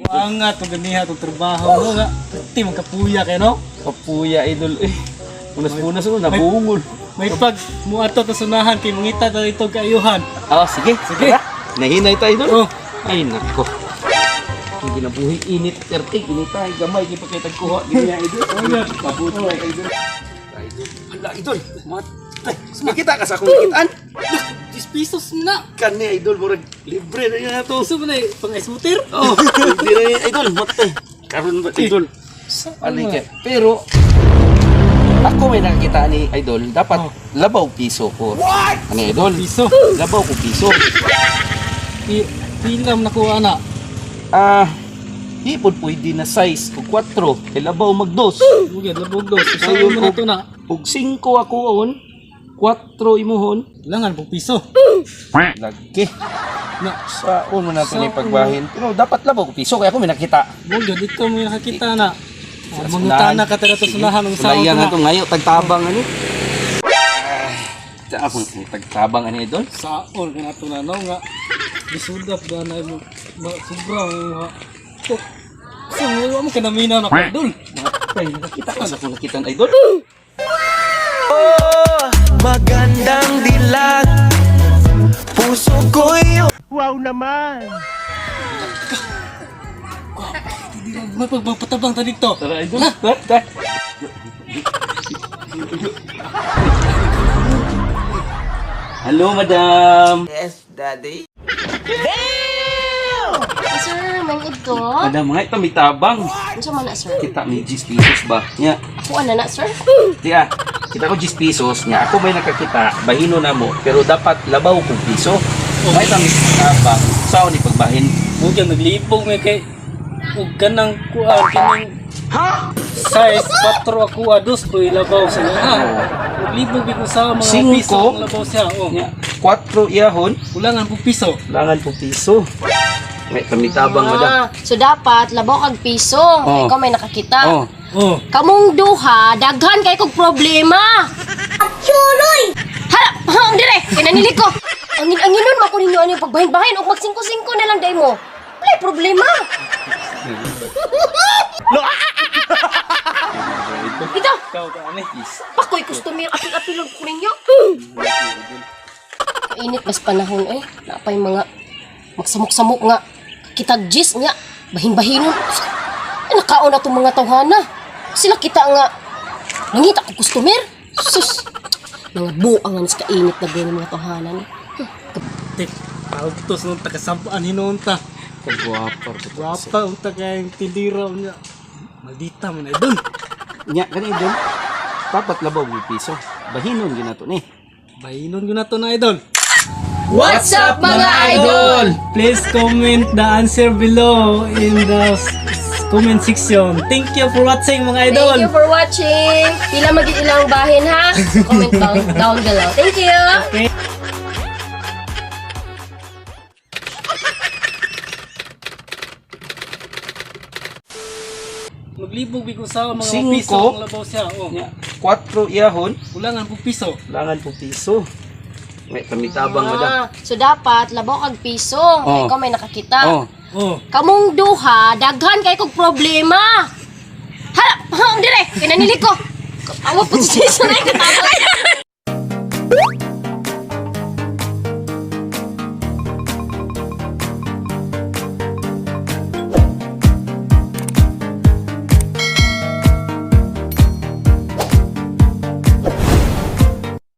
Angat, ganiha itong trabaho mo nga. Pati magkapuya kayo, no? Kapuya, idol. Punas-punas ko, nabungol. May pag muato to sunahan kay mangita ta dito kaayuhan. Sige. Sige. Nahinay tayo, idol. Oh. Ay, nako. Hindi na buhay init, 30, init tayo, gamay, di pa kayo tagkuha. Ganyan, idol. Kabuto ay, idol. Hala, idol. Makita ka sa akong nakitaan. 10 pesos na. Kani, idol, murag libre na yun na to. Gusto mo na pang-scooter? Oh, hindi na yun, idol. Matay. Karoon ba, idol? Alike. Pero, ako may nakikita ni idol, dapat labaw piso ko. What? Ano, idol? Piso? Labaw ko piso. Pilam na ko, ana. Hipod pwede na size ko 4, kay labaw mag-2. Bugyan, labog dos. Sayo mo na to na. Ug 5 ako on, 4 imuhon. Kailangan pong piso. Lagi. Na, Sa uno natin Sa yung pagbahin. Pero dapat labaw ko piso, kaya ako may nakita. bugyan, dito mo yung nakakita na. Mangutana ka talaga to sunahan ng sao Sulayan na to ito ngayon, tagtabang ano. Tagtabang ano idol. Saon ka na to na, no? Nga, disudap na na mo. Sobrang, nga. So, wala mo kanamina na ka, dul. Ay, nakita ka sa kung nakita ng idol. Magandang dilag, puso ko yun. May pagpapatabang ta dito. Tara idol. Hello, madam. Yes, daddy. Sir, may ito. Madam, mga ito may tabang. Ano sa mana, sir? Kita may 10 pesos ba? Nya, Ako na, sir. tiya. Kita ko 10 pesos nya. Ako may nakakita, bahino na mo. Pero dapat labaw kong piso. May tamis tabang. Saan ni pagbahin? Bugyan, naglipog may kay ug kanang kuan kining size 4 ako ados ko ilabaw sa nga. Naglipog ko sa mga Singko? piso ang labaw siya. Oh. Nya, 4 iyahon. Kulangan po piso. Langan kong piso. May kamitabang, madam. So dapat labaw kag piso. Ikaw may nakakita. Oh. Oh. Kamong duha, daghan kay kog problema. Chuloy! Harap! Ha, dire! Kinanili ko! Anginon mo ko ninyo ano yung pagbahin-bahin o magsingko-singko na lang day mo. Wala problema. Ito! Ikaw ka ani. Pakoy customer, apil-apilon ko ninyo. Kainit mas panahon eh. Napay mga magsamok-samok nga. Kitag jis nga. Bahin-bahinon. Nakaon na itong mga tawhana. Sila kita nga. Nangita ko customer. Sus. Mga buangan sa kainit na gano'n mga tawhana ni. Tik. Autos nung takasampaan hinuon ta. Kagwapar. Wapa unta kayong tindiraw niya. Maldita mo na idol. Nya, kani idol. Dapat labaw kong piso. Bahinon yun na to ni. Bahinon ko na to na idol. What's up mga idol? Please comment the answer below in the comment section. Thank you for watching mga idol. Thank you for watching. Pila mag-ilang bahin ha? Comment down below. Thank you. Okay. Maglibog ko sa mga Singko? piso ang labaw siya. Oh. Nya, 4 iyahon. Kulangan po piso. Langan kong piso. May kamitabang, madam. So dapat labaw kag piso. Ikaw may nakakita. Oh. Oh. Kamong duha, daghan kay kog problema. Harap! Ha, dire! Kinanili ko! Awa po siya na